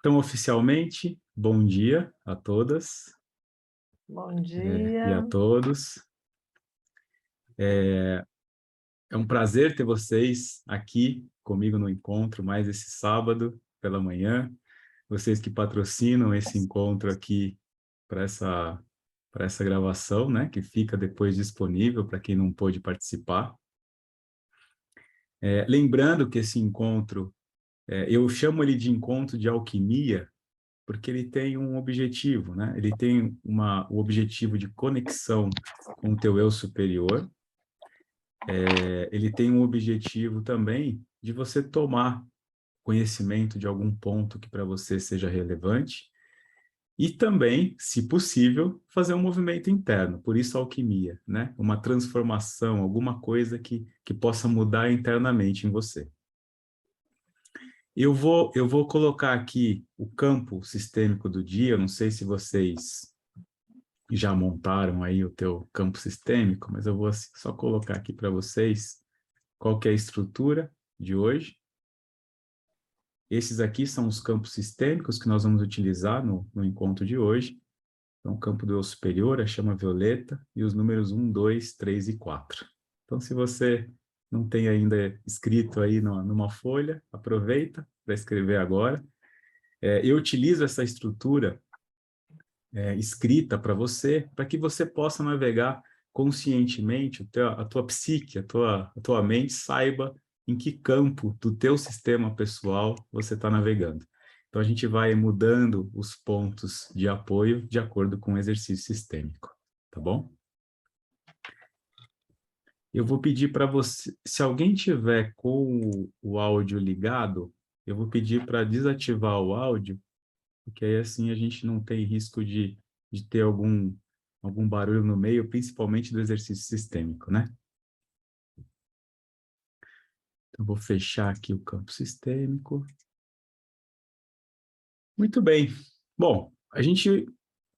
Então, oficialmente, bom dia a todas Bom e a dia. todos. É um prazer ter vocês aqui comigo no encontro, mais esse sábado pela manhã. Vocês que patrocinam esse encontro aqui para essa gravação, né, que fica depois disponível para quem não pôde participar. Lembrando que esse encontro, eu chamo ele de encontro de alquimia, porque ele tem um objetivo, né? Ele tem o objetivo de conexão com o teu eu superior. Ele tem um objetivo também de você tomar conhecimento de algum ponto que para você seja relevante e também, se possível, fazer um movimento interno. Por isso a alquimia, né? Uma transformação, alguma coisa que possa mudar internamente em você. Eu vou colocar aqui o campo sistêmico do dia. Eu não sei se vocês já montaram aí o teu campo sistêmico, mas eu vou só colocar aqui para vocês qual que é a estrutura de hoje. Esses aqui são os campos sistêmicos que nós vamos utilizar no encontro de hoje. Então, o campo do eu superior, a chama violeta, e os números 1, 2, 3 e 4. Então, se você não tem ainda escrito aí numa folha, aproveita para escrever agora. Eu utilizo essa estrutura escrita para você, para que você possa navegar conscientemente, a tua psique, a tua mente saiba em que campo do teu sistema pessoal você está navegando. Então, a gente vai mudando os pontos de apoio de acordo com o exercício sistêmico, tá bom? Eu vou pedir para você, se alguém tiver com o áudio ligado, eu vou pedir para desativar o áudio, porque aí assim a gente não tem risco de ter algum barulho no meio, principalmente do exercício sistêmico, né? Então, vou fechar aqui o campo sistêmico. Muito bem. Bom,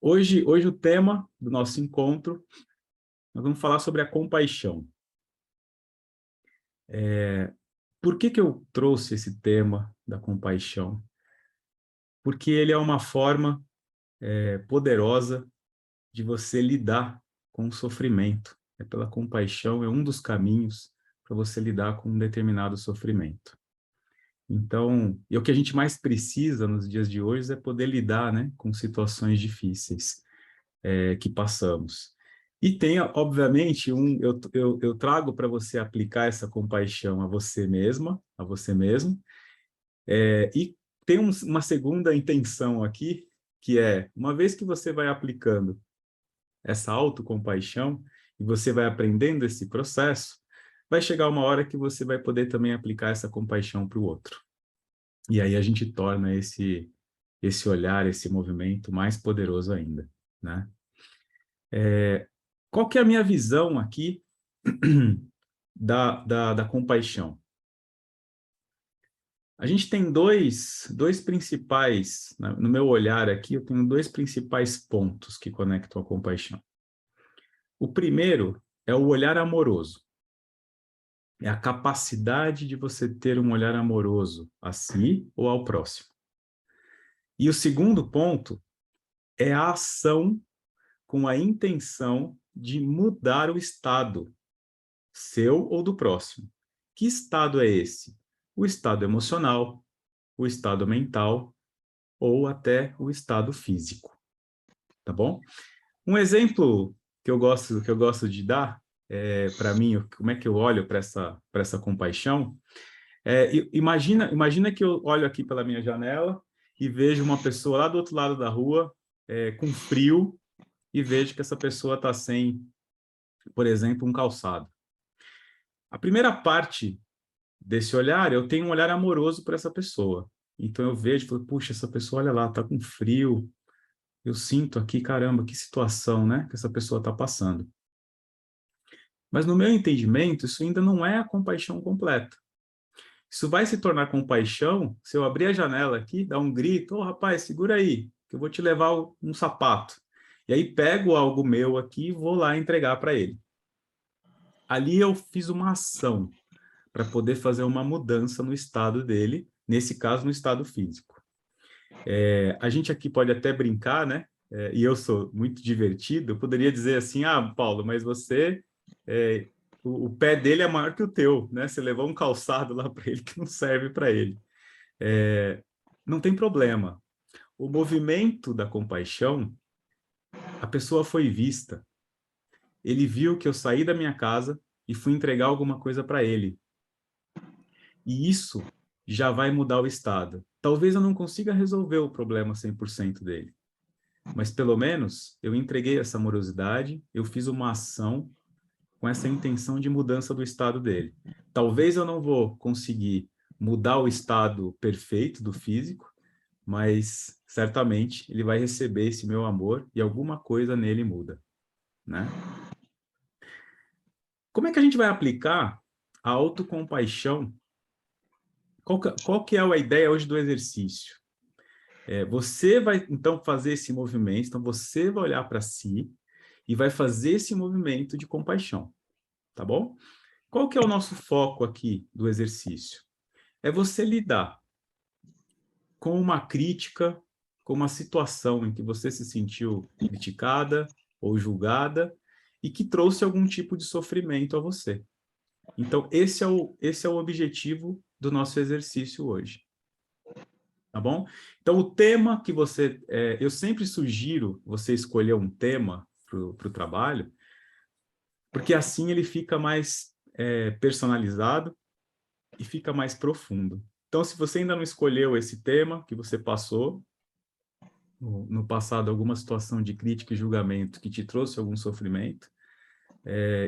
hoje o tema do nosso encontro, nós vamos falar sobre a compaixão. Por que eu trouxe esse tema da compaixão? Porque ele é uma forma poderosa de você lidar com o sofrimento. Pela compaixão, é um dos caminhos para você lidar com um determinado sofrimento. Então, e o que a gente mais precisa nos dias de hoje é poder lidar, né, com situações difíceis que passamos. E tem, obviamente, eu trago para você aplicar essa compaixão a você mesma, a você mesmo, e tem uma segunda intenção aqui, que é, uma vez que você vai aplicando essa autocompaixão, e você vai aprendendo esse processo, vai chegar uma hora que você vai poder também aplicar essa compaixão para o outro. E aí a gente torna esse olhar, esse movimento mais poderoso ainda, né? Qual que é a minha visão aqui da compaixão? A gente tem dois principais, no meu olhar aqui, eu tenho dois principais pontos que conectam a compaixão. O primeiro é o olhar amoroso. É a capacidade de você ter um olhar amoroso a si ou ao próximo. E o segundo ponto é a ação com a intenção de mudar o estado, seu ou do próximo. Que estado é esse? O estado emocional, o estado mental ou até o estado físico, tá bom? Um exemplo que eu gosto de dar, para mim, como é que eu olho para essa compaixão, imagina que eu olho aqui pela minha janela e vejo uma pessoa lá do outro lado da rua, com frio, e vejo que essa pessoa está sem, por exemplo, um calçado. A primeira parte desse olhar, eu tenho um olhar amoroso para essa pessoa. Então eu vejo e falo, puxa, essa pessoa, olha lá, está com frio. Eu sinto aqui, caramba, que situação, né, que essa pessoa está passando. Mas no meu entendimento, isso ainda não é a compaixão completa. Isso vai se tornar compaixão se eu abrir a janela aqui, dar um grito, ô rapaz, segura aí, que eu vou te levar um sapato. E aí pego algo meu aqui e vou lá entregar para ele. Ali eu fiz uma ação para poder fazer uma mudança no estado dele, nesse caso no estado físico. A gente aqui pode até brincar, né? E eu sou muito divertido, eu poderia dizer assim, ah, Paulo, mas você, o pé dele é maior que o teu, né? Você levou um calçado lá para ele que não serve para ele. Não tem problema. O movimento da compaixão, a pessoa foi vista. Ele viu que eu saí da minha casa e fui entregar alguma coisa para ele. E isso já vai mudar o estado. Talvez eu não consiga resolver o problema 100% dele, mas pelo menos eu entreguei essa amorosidade, eu fiz uma ação com essa intenção de mudança do estado dele. Talvez eu não vou conseguir mudar o estado perfeito do físico, mas certamente ele vai receber esse meu amor e alguma coisa nele muda, né? Como é que a gente vai aplicar a autocompaixão? Qual que é a ideia hoje do exercício? Você vai, então, fazer esse movimento, então você vai olhar para si e vai fazer esse movimento de compaixão, tá bom? Qual que é o nosso foco aqui do exercício? É você lidar com uma crítica, com uma situação em que você se sentiu criticada ou julgada e que trouxe algum tipo de sofrimento a você. Então, esse é o objetivo do nosso exercício hoje. Tá bom? Então, o tema que você... eu sempre sugiro você escolher um tema para o trabalho, porque assim ele fica mais personalizado e fica mais profundo. Então, se você ainda não escolheu esse tema que você passou, no passado, alguma situação de crítica e julgamento que te trouxe algum sofrimento,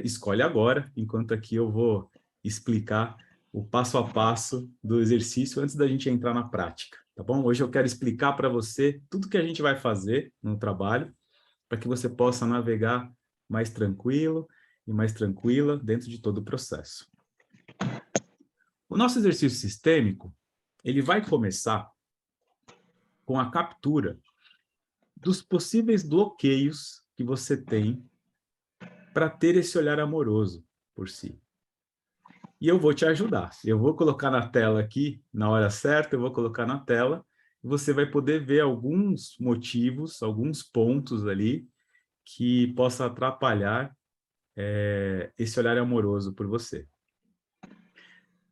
escolhe agora, enquanto aqui eu vou explicar o passo a passo do exercício antes da gente entrar na prática, tá bom? Hoje eu quero explicar para você tudo que a gente vai fazer no trabalho, para que você possa navegar mais tranquilo e mais tranquila dentro de todo o processo. O nosso exercício sistêmico, ele vai começar com a captura dos possíveis bloqueios que você tem para ter esse olhar amoroso por si. E eu vou te ajudar. Eu vou colocar na tela aqui, na hora certa, eu vou colocar na tela, e você vai poder ver alguns motivos, alguns pontos ali que possa atrapalhar esse olhar amoroso por você.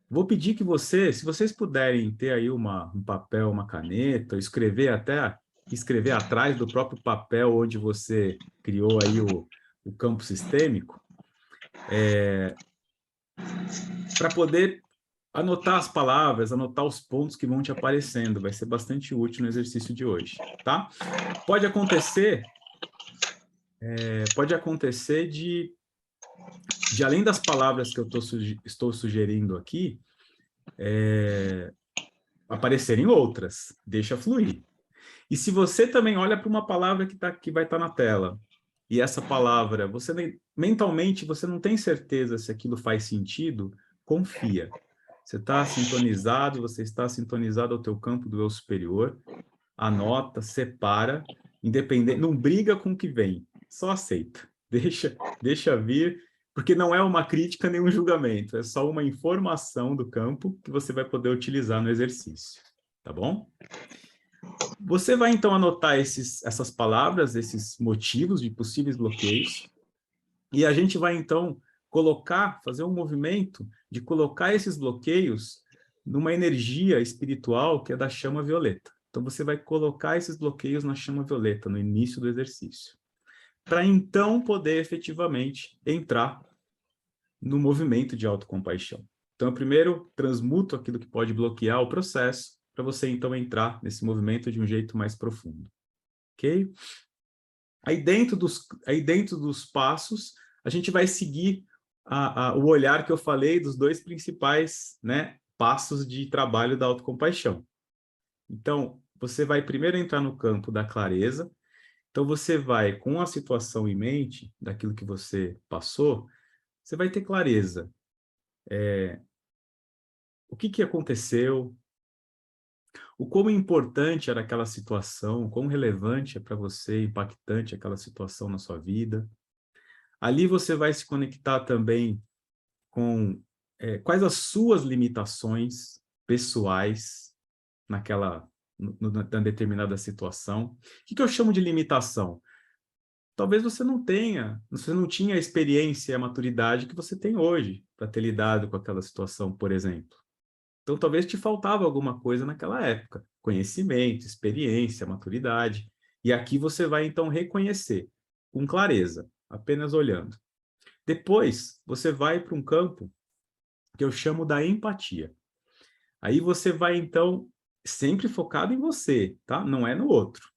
Vou pedir que você, se vocês puderem ter aí um papel, uma caneta, escrever atrás do próprio papel onde você criou aí o campo sistêmico, para poder anotar as palavras, anotar os pontos que vão te aparecendo. Vai ser bastante útil no exercício de hoje, tá? Pode acontecer de além das palavras que eu estou sugerindo aqui, aparecerem outras. Deixa fluir. E se você também olha para uma palavra que vai estar na tela, e essa palavra, mentalmente, você não tem certeza se aquilo faz sentido, confia. Você está sintonizado ao teu campo do eu superior, anota, separa, independente, não briga com o que vem, só aceita. Deixa vir, porque não é uma crítica nem um julgamento, é só uma informação do campo que você vai poder utilizar no exercício, tá bom? Você vai, então, anotar essas palavras, esses motivos de possíveis bloqueios, e a gente vai, então, fazer um movimento de colocar esses bloqueios numa energia espiritual que é da chama violeta. Então, você vai colocar esses bloqueios na chama violeta, no início do exercício, para, então, poder efetivamente entrar no movimento de autocompaixão. Então, eu primeiro transmuto aquilo que pode bloquear o processo, para você, então, entrar nesse movimento de um jeito mais profundo. Ok? Aí dentro dos passos, a gente vai seguir o olhar que eu falei dos dois principais, né, passos de trabalho da autocompaixão. Então, você vai primeiro entrar no campo da clareza. Então, você vai, com a situação em mente, daquilo que você passou, você vai ter clareza. O que aconteceu? O quão importante era aquela situação, o quão relevante é para você, impactante aquela situação na sua vida. Ali você vai se conectar também com quais as suas limitações pessoais na determinada situação. O que eu chamo de limitação? Talvez você não tinha a experiência e a maturidade que você tem hoje para ter lidado com aquela situação, por exemplo. Então, talvez te faltava alguma coisa naquela época, conhecimento, experiência, maturidade. E aqui você vai, então, reconhecer com clareza, apenas olhando. Depois, você vai para um campo que eu chamo da empatia. Aí você vai, então, sempre focado em você, tá? Não é no outro.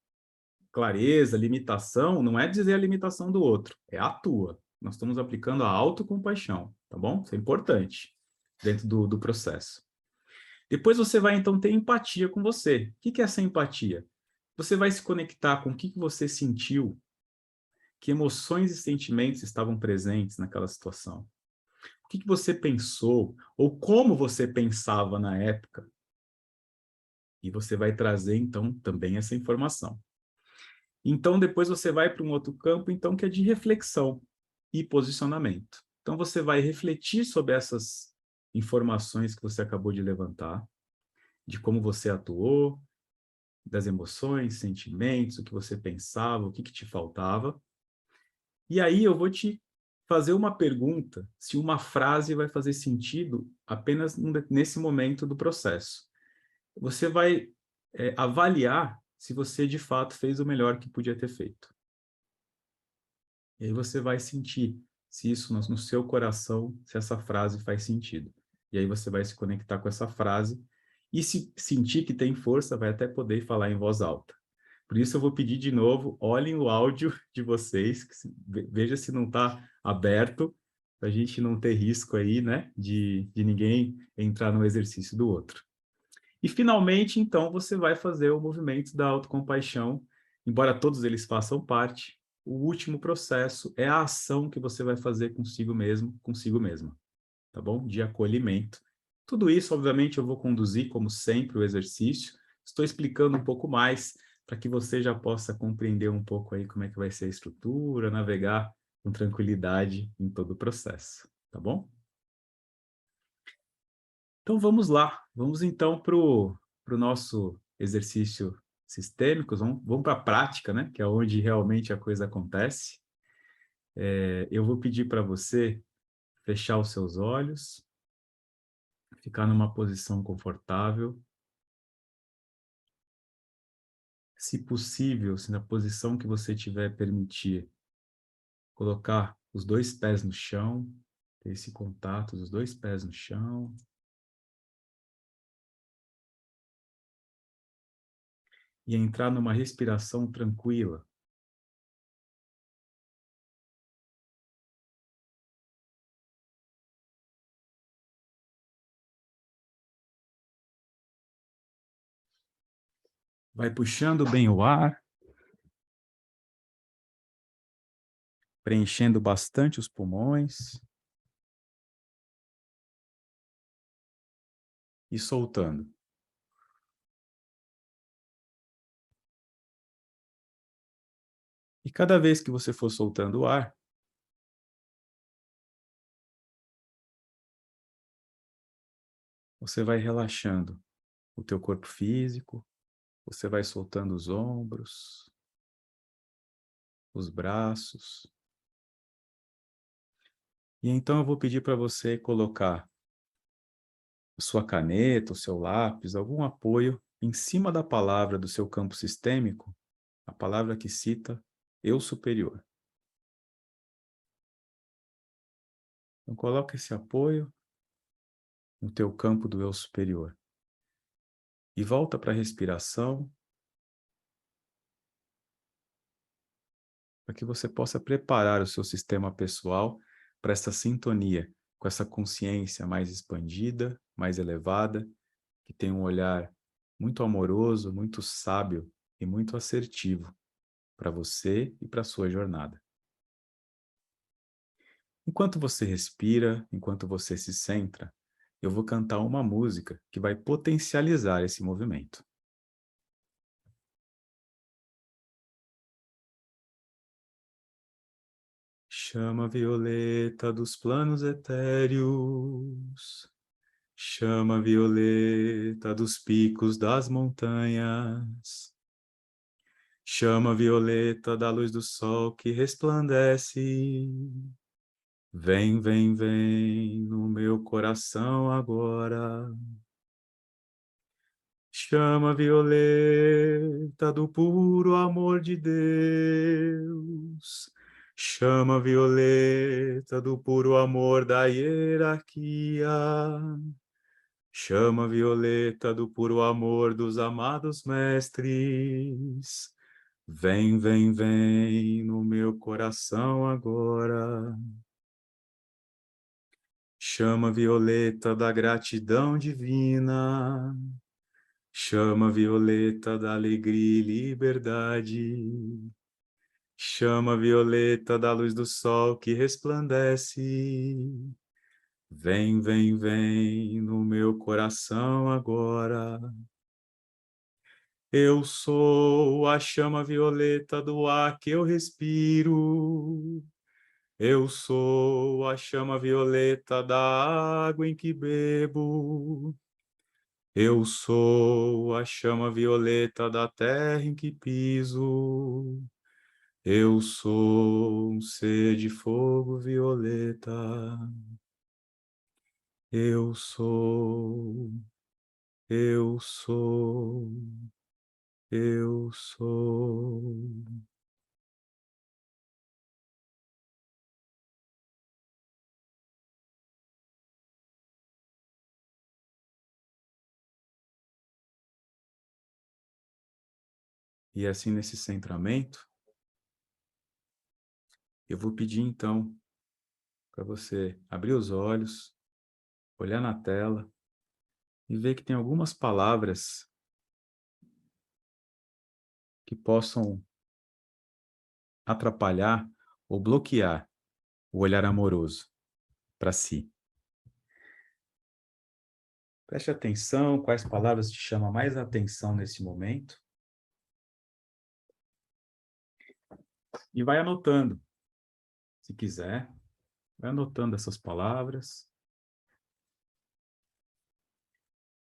Clareza, limitação, não é dizer a limitação do outro, é a tua. Nós estamos aplicando a autocompaixão, tá bom? Isso é importante dentro do processo. Depois você vai, então, ter empatia com você. O que é essa empatia? Você vai se conectar com o que você sentiu, que emoções e sentimentos estavam presentes naquela situação. O que você pensou, ou como você pensava na época. E você vai trazer, então, também essa informação. Então, depois você vai para um outro campo, então, que é de reflexão e posicionamento. Então, você vai refletir sobre essas informações que você acabou de levantar, de como você atuou, das emoções, sentimentos, o que você pensava, o que te faltava. E aí eu vou te fazer uma pergunta, se uma frase vai fazer sentido apenas nesse momento do processo. Você vai avaliar se você de fato fez o melhor que podia ter feito. E aí você vai sentir se isso no seu coração, se essa frase faz sentido. E aí você vai se conectar com essa frase e se sentir que tem força, vai até poder falar em voz alta. Por isso eu vou pedir de novo, olhem o áudio de vocês, veja se não está aberto, para a gente não ter risco aí, né, de ninguém entrar no exercício do outro. E finalmente, então, você vai fazer o movimento da autocompaixão, embora todos eles façam parte, o último processo é a ação que você vai fazer consigo mesmo, consigo mesma, tá bom? De acolhimento. Tudo isso, obviamente, eu vou conduzir, como sempre, o exercício. Estou explicando um pouco mais para que você já possa compreender um pouco aí como é que vai ser a estrutura, navegar com tranquilidade em todo o processo, tá bom? Então vamos lá, vamos então para o nosso exercício sistêmico, vamos para a prática, né? Que é onde realmente a coisa acontece. Eu vou pedir para você fechar os seus olhos, ficar numa posição confortável. Se possível, se na posição que você tiver permitir, colocar os dois pés no chão, ter esse contato dos dois pés no chão. E entrar numa respiração tranquila. Vai puxando bem o ar, preenchendo bastante os pulmões e soltando. E cada vez que você for soltando o ar, você vai relaxando o teu corpo físico, você vai soltando os ombros, os braços. E então eu vou pedir para você colocar a sua caneta, o seu lápis, algum apoio em cima da palavra do seu campo sistêmico, a palavra que cita eu superior. Então coloca esse apoio no teu campo do eu superior. E volta para a respiração, para que você possa preparar o seu sistema pessoal para essa sintonia, com essa consciência mais expandida, mais elevada, que tem um olhar muito amoroso, muito sábio e muito assertivo para você e para a sua jornada. Enquanto você respira, enquanto você se centra, eu vou cantar uma música que vai potencializar esse movimento. Chama violeta dos planos etéreos, chama violeta dos picos das montanhas, chama violeta da luz do sol que resplandece. Vem, vem, vem no meu coração agora. Chama violeta do puro amor de Deus. Chama violeta do puro amor da hierarquia. Chama violeta do puro amor dos amados mestres. Vem, vem, vem no meu coração agora. Chama violeta da gratidão divina. Chama violeta da alegria e liberdade. Chama violeta da luz do sol que resplandece. Vem, vem, vem no meu coração agora. Eu sou a chama violeta do ar que eu respiro. Eu sou a chama violeta da água em que bebo. Eu sou a chama violeta da terra em que piso. Eu sou um ser de fogo violeta. Eu sou, eu sou, eu sou. E assim, nesse centramento, eu vou pedir então para você abrir os olhos, olhar na tela e ver que tem algumas palavras que possam atrapalhar ou bloquear o olhar amoroso para si. Preste atenção, quais palavras te chamam mais atenção nesse momento. E vai anotando, se quiser. Vai anotando essas palavras.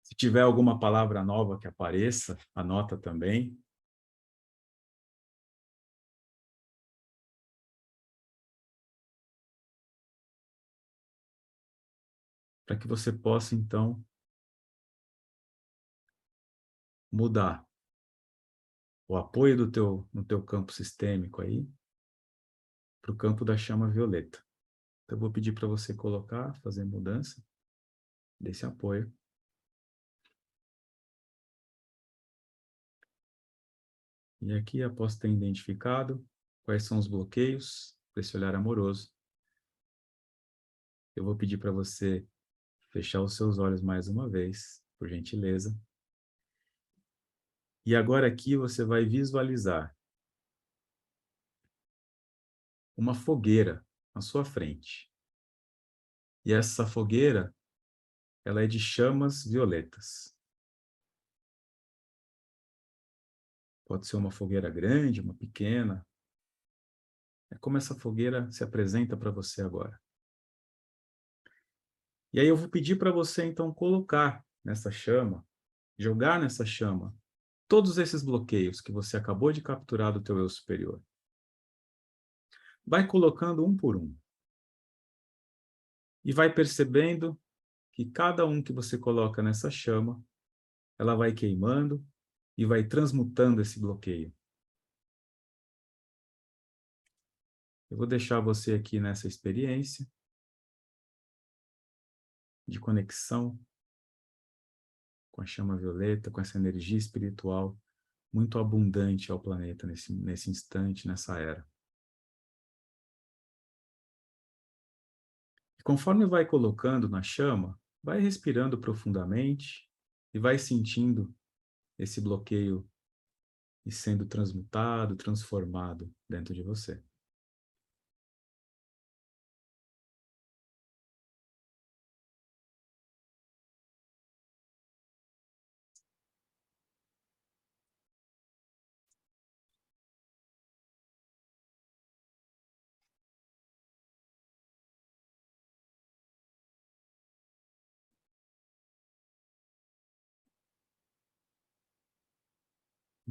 Se tiver alguma palavra nova que apareça, anota também. Para que você possa, então, mudar o apoio no teu campo sistêmico aí para o campo da chama violeta. Então, eu vou pedir para você colocar, fazer mudança desse apoio. E aqui, após ter identificado quais são os bloqueios para esse olhar amoroso, eu vou pedir para você fechar os seus olhos mais uma vez, por gentileza. E agora aqui você vai visualizar uma fogueira à sua frente. E essa fogueira, ela é de chamas violetas. Pode ser uma fogueira grande, uma pequena. É como essa fogueira se apresenta para você agora. E aí eu vou pedir para você, então, colocar nessa chama, jogar nessa chama, todos esses bloqueios que você acabou de capturar do teu eu superior. Vai colocando um por um. E vai percebendo que cada um que você coloca nessa chama, ela vai queimando e vai transmutando esse bloqueio. Eu vou deixar você aqui nessa experiência de conexão com a chama violeta, com essa energia espiritual muito abundante ao planeta nesse instante, nessa era. E conforme vai colocando na chama, vai respirando profundamente e vai sentindo esse bloqueio e sendo transmutado, transformado dentro de você.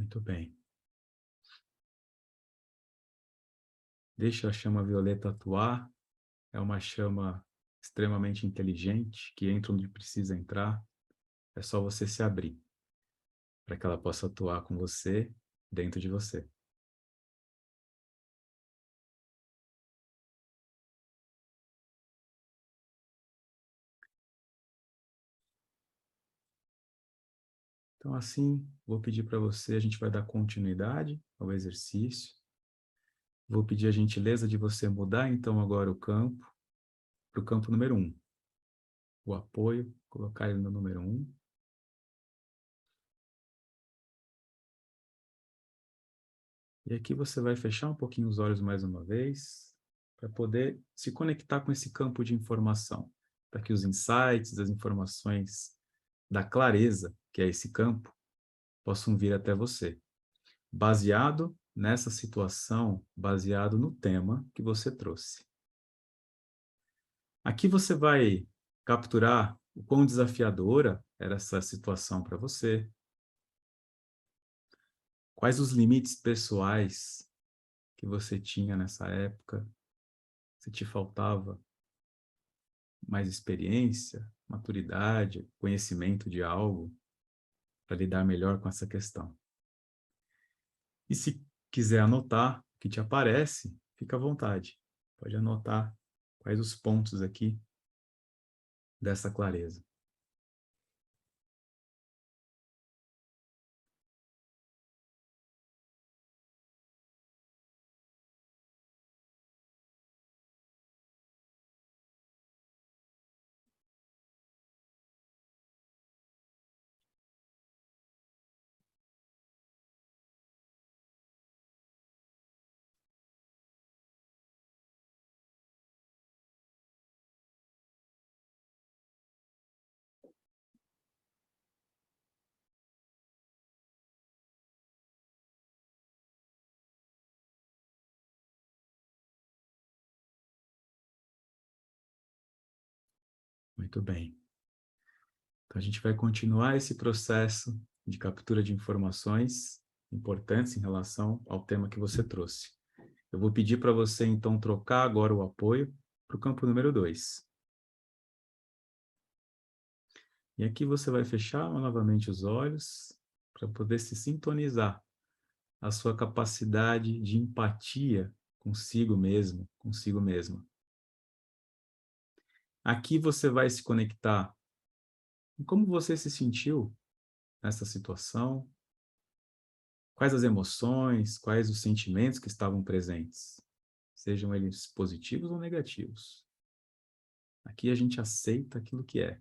Muito bem. Deixa a chama violeta atuar. É uma chama extremamente inteligente, que entra onde precisa entrar. É só você se abrir para que ela possa atuar com você, dentro de você. Então, assim, vou pedir para você, a gente vai dar continuidade ao exercício. Vou pedir a gentileza de você mudar, então, agora o campo para o campo número 1. O apoio, colocar ele no número 1. E aqui você vai fechar um pouquinho os olhos mais uma vez, para poder se conectar com esse campo de informação, para que os insights, as informações da clareza, que é esse campo, possam vir até você. Baseado nessa situação, baseado no tema que você trouxe. Aqui você vai capturar o quão desafiadora era essa situação para você, quais os limites pessoais que você tinha nessa época, se te faltava mais experiência, maturidade, conhecimento de algo para lidar melhor com essa questão. E se quiser anotar o que te aparece, fica à vontade. Pode anotar quais os pontos aqui dessa clareza. Muito bem. Então, a gente vai continuar esse processo de captura de informações importantes em relação ao tema que você trouxe. Eu vou pedir para você, então, trocar agora o apoio para o campo número 2. E aqui você vai fechar novamente os olhos para poder se sintonizar a sua capacidade de empatia consigo mesmo, consigo mesma. Aqui você vai se conectar em como você se sentiu nessa situação, quais as emoções, quais os sentimentos que estavam presentes, sejam eles positivos ou negativos. Aqui a gente aceita aquilo que é.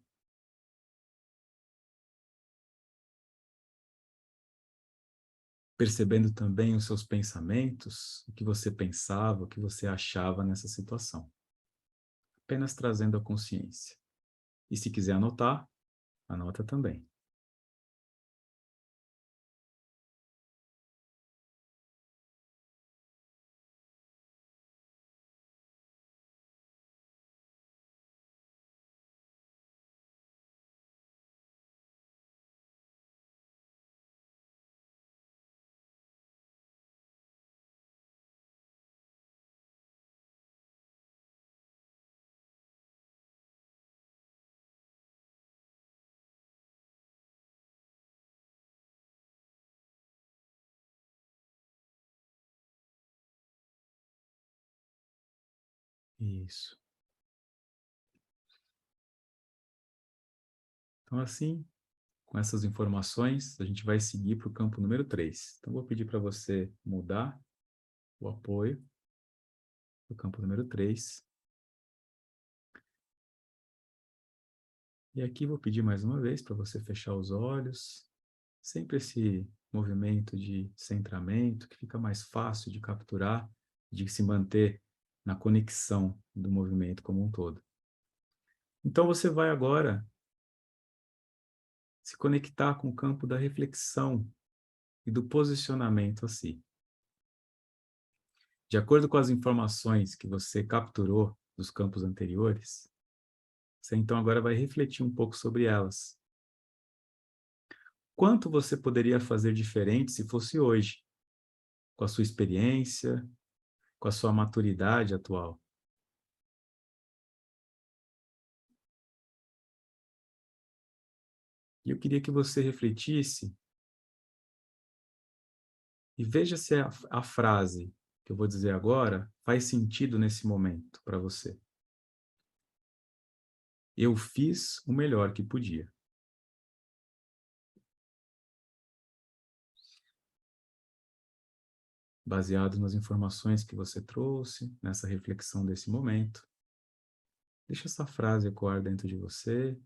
Percebendo também os seus pensamentos, o que você pensava, o que você achava nessa situação. Apenas trazendo a consciência. E se quiser anotar, anota também. Isso. Então, assim, com essas informações, a gente vai seguir para o campo número 3. Então, vou pedir para você mudar o apoio para o campo número 3. E aqui vou pedir mais uma vez para você fechar os olhos. Sempre esse movimento de centramento, que fica mais fácil de capturar, de se manter na conexão do movimento como um todo. Então, você vai agora se conectar com o campo da reflexão e do posicionamento a si. De acordo com as informações que você capturou dos campos anteriores, você então agora vai refletir um pouco sobre elas. quanto você poderia fazer diferente se fosse hoje, com a sua experiência, com a sua maturidade atual. E eu queria que você refletisse e veja se a frase que eu vou dizer agora faz sentido nesse momento para você. Eu fiz o melhor que podia. Baseado nas informações que você trouxe, nessa reflexão desse momento, deixa essa frase ecoar dentro de você.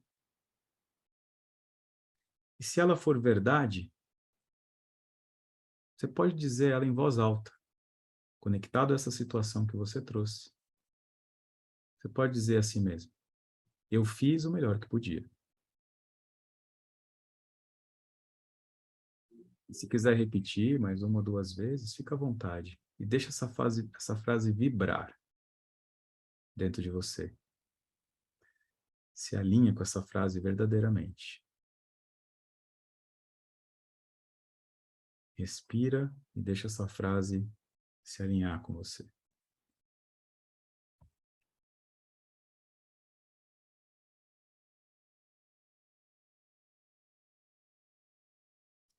E se ela for verdade, você pode dizer ela em voz alta, conectado a essa situação que você trouxe. Você pode dizer assim mesmo: eu fiz o melhor que podia. E se quiser repetir mais uma ou duas vezes, fica à vontade. E deixa essa frase vibrar dentro de você. Se alinha com essa frase verdadeiramente. Respira e deixa essa frase se alinhar com você.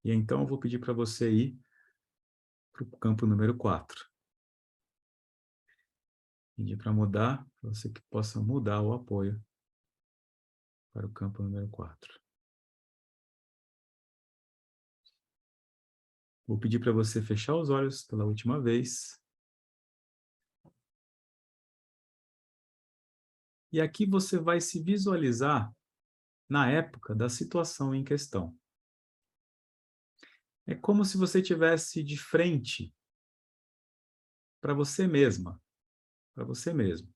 E então eu vou pedir para você ir para o campo número 4. Pedir para mudar, para você que possa mudar o apoio para o campo número 4. Vou pedir para você fechar os olhos pela última vez. E aqui você vai se visualizar na época da situação em questão. É como se você tivesse de frente para você mesma, para você mesmo.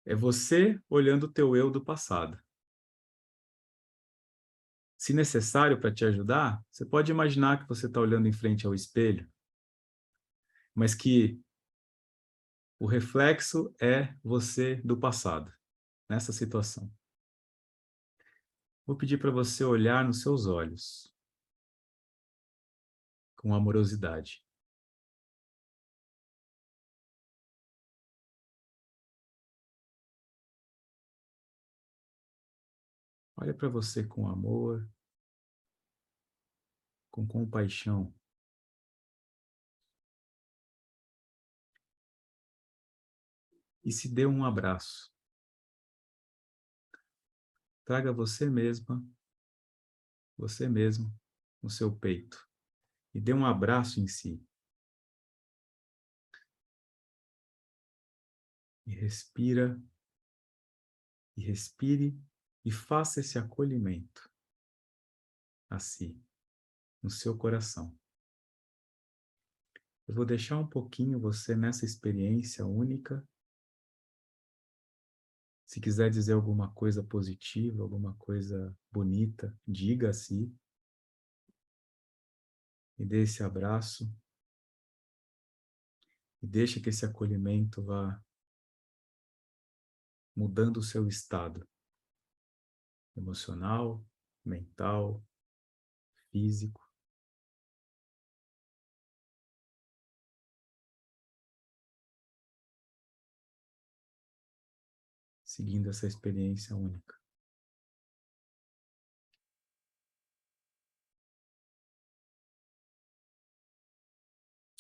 É você olhando o teu eu do passado. Se necessário para te ajudar, você pode imaginar que você está olhando em frente ao espelho, mas que o reflexo é você do passado, nessa situação. Vou pedir para você olhar nos seus olhos, com amorosidade. Olha para você com amor, com compaixão. E se dê um abraço. Traga você mesma, você mesmo, no seu peito. E dê um abraço em si. E respira, e respire, e faça esse acolhimento a si, no seu coração. Eu vou deixar um pouquinho você nessa experiência única. Se quiser dizer alguma coisa positiva, alguma coisa bonita, diga a si. E dê esse abraço. E deixe que esse acolhimento vá mudando o seu estado emocional, mental, físico. Seguindo essa experiência única.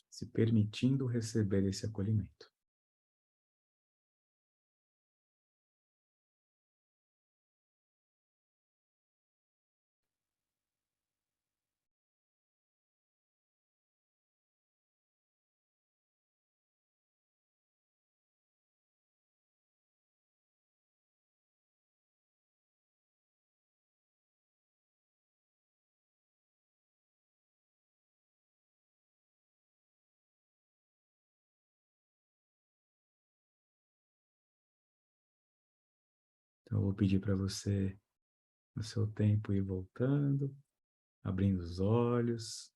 Se permitindo receber esse acolhimento. Então, eu vou pedir para você, no seu tempo, ir voltando, abrindo os olhos,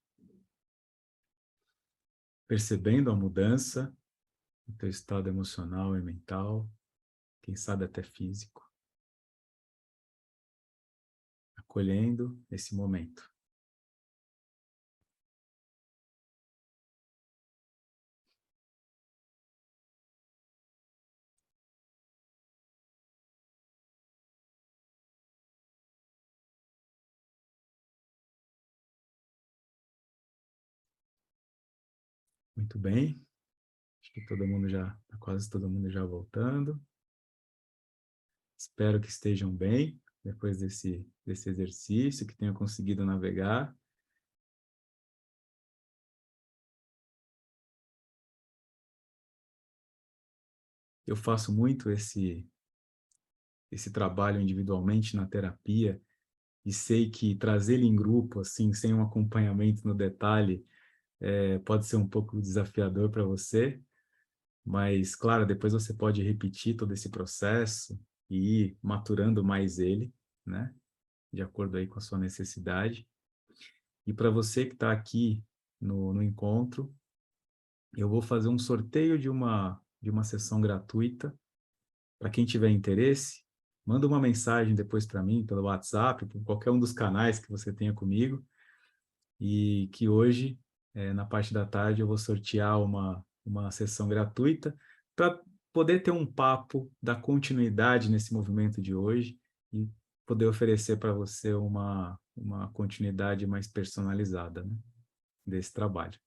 percebendo a mudança no teu estado emocional e mental, quem sabe até físico. acolhendo esse momento. Muito bem. Acho que quase todo mundo já voltando. Espero que estejam bem depois desse exercício, que tenham conseguido navegar. Eu faço muito esse trabalho individualmente na terapia e sei que trazê-lo em grupo, assim, sem um acompanhamento no detalhe, pode ser um pouco desafiador para você, mas, claro, depois você pode repetir todo esse processo e ir maturando mais ele, né? De acordo aí com a sua necessidade. E para você que está aqui no encontro, eu vou fazer um sorteio de uma sessão gratuita. Para quem tiver interesse, manda uma mensagem depois para mim, pelo WhatsApp, por qualquer um dos canais que você tenha comigo, e que hoje, na parte da tarde, eu vou sortear uma sessão gratuita para poder ter um papo da continuidade nesse movimento de hoje e poder oferecer para você uma continuidade mais personalizada, né, desse trabalho.